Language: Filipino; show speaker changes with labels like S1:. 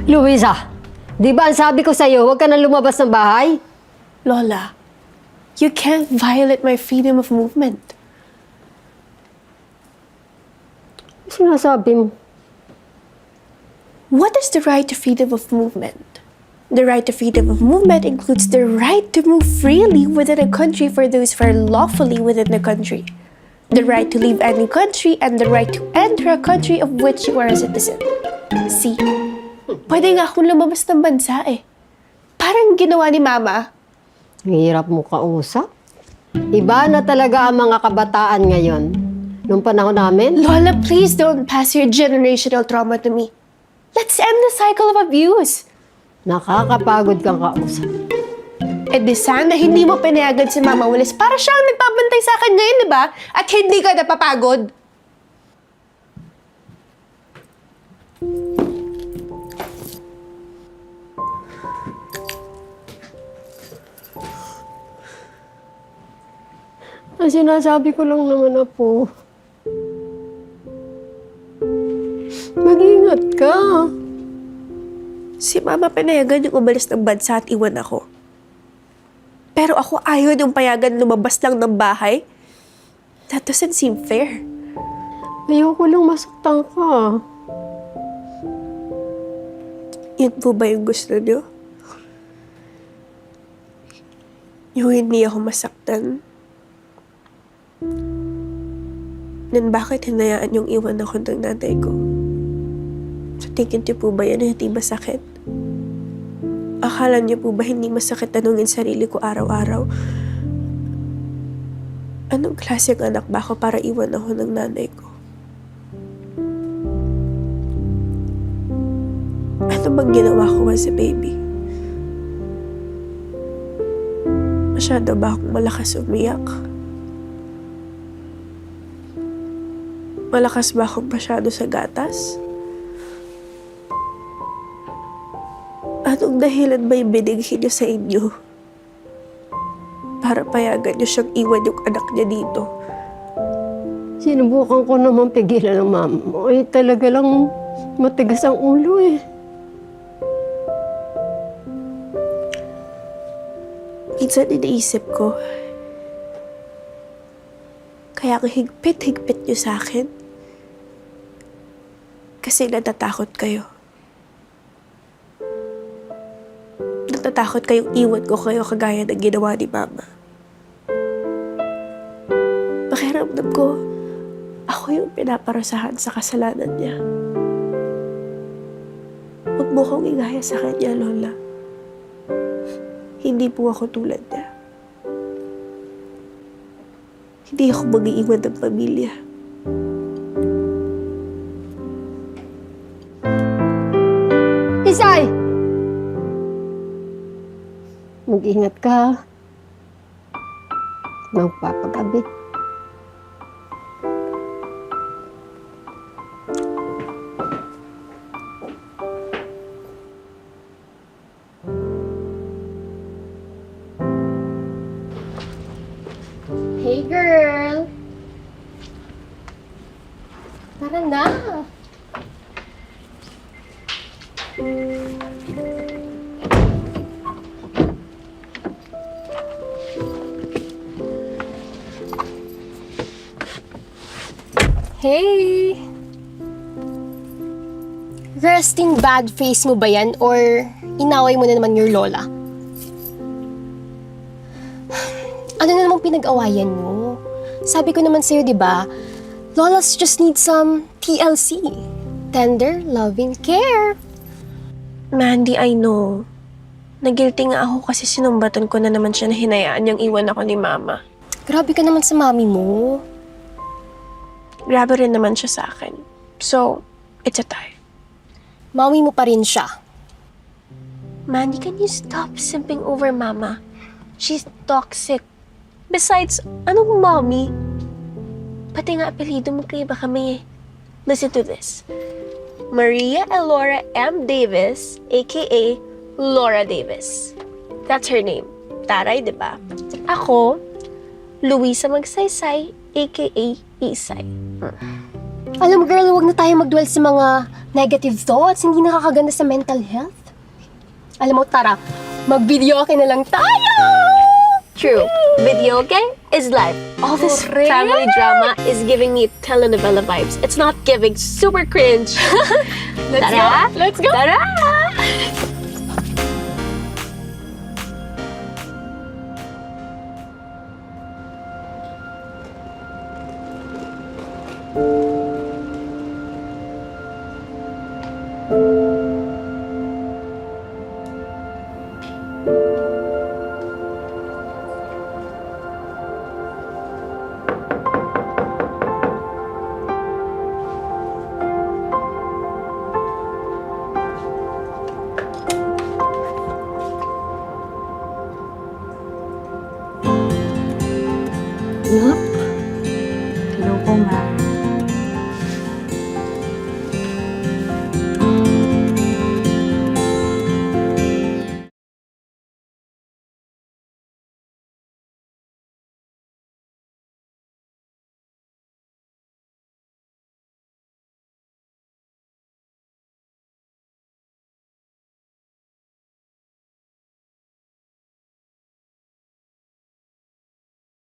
S1: Luisa, di ba ang sabi ko sa'yo, huwag ka na lumabas ng bahay?
S2: Lola, you can't violate my freedom of movement.
S1: Sinasabi mo.
S2: What is the right to freedom of movement? The right to freedom of movement includes the right to move freely within a country for those who are lawfully within the country. The right to leave any country and the right to enter a country of which you are a citizen. See? Pwede nga akong lumabas ng bansa eh. Parang ginawa ni Mama.
S1: Ang hirap mo kausap. Iba na talaga ang mga kabataan ngayon. Nung panahon namin,
S2: Lola, please don't pass your generational trauma to me. Let's end the cycle of abuse.
S1: nakakapagod kang kausap.
S2: Eh di sana hindi mo pinayagan si Mama Walis para siya ang nagbabantay sa akin ngayon, di ba? At hindi ka napapagod.
S1: Ang sinasabi ko lang naman na po, mag-ingat ka.
S2: Si Mama pinayagan yung umalis ng bansa at iwan ako. Pero ako ayaw yung payagan lumabas lang ng bahay. That doesn't seem fair.
S1: Ayoko lang masaktan ka.
S2: Yun po ba yung gusto niyo? Yung hindi ako masaktan? Then bakit hinayaan yung iwan ako ng nanay ko? Sa tingin niyo po ba yan hindi masakit? Akala niyo po ba hindi masakit tanungin sarili ko araw-araw? Anong klaseng anak ba ako para iwan ako ng nanay ko? Ano bang ginawa ko as a baby? Masyado ba akong malakas umiyak? Malakas ba akong masyado sa gatas? Anong dahilan ba yung binigay niyo sa inyo? Para payagan niyo siyang iwan yung anak niya dito.
S1: Sinubukan ko naman pigilan ng mama mo. Eh, talaga lang matigas ang ulo eh.
S2: Minsan iniisip ko, kaya ang higpit-higpit niyo sa akin. Kasi natatakot kayo. Natatakot kayong iwan ko kayo kagaya ng ginawa ni Mama. Pakiramdam ko, ako yung pinaparasahan sa kasalanan niya. Huwag mo kong igaya sa kanya, Lola. Hindi po ako tulad niya. Hindi ako mag-iiwan ng pamilya.
S1: Isay! Mag-ingat ka. Magpapagabi.
S3: Hey, girl! Tara na! Hey! Resting bad face mo ba yan or inaway mo na naman your lola? Ano na namang pinag-awayan mo? Sabi ko naman sa'yo, di ba? Lolas just need some TLC. Tender, loving care.
S2: Mandy, I know. Nagilty nga ako kasi sinumbatan ko na naman siya na hinayaan niyang iwan ako ni Mama.
S3: Grabe ka naman sa mami mo.
S2: Grabe rin naman siya sa akin. So, it's a tie.
S3: Mami mo pa rin siya.
S2: Mandy, can you stop simping over Mama? She's toxic. Besides, anong mommy? Pati nga apelido mo kayo ba kami eh. Listen to this. Maria Elora M. Davis, a.k.a. Laura Davis. That's her name. Taray, di ba? Ako, Luisa Magsaysay, a.k.a. Isay.
S3: Alam mo, girl, huwag na tayo magdwell sa mga negative thoughts. Hindi nakakaganda sa mental health. Alam mo, tara, mag-video na lang tayo!
S2: True. Video game is life. All this
S3: Correct.
S2: family drama is giving me telenovela vibes. It's not giving super cringe.
S3: Let's
S2: Tara!
S3: go! Let's go!
S2: Tara!
S1: Anak,
S4: Hello po, ma'am.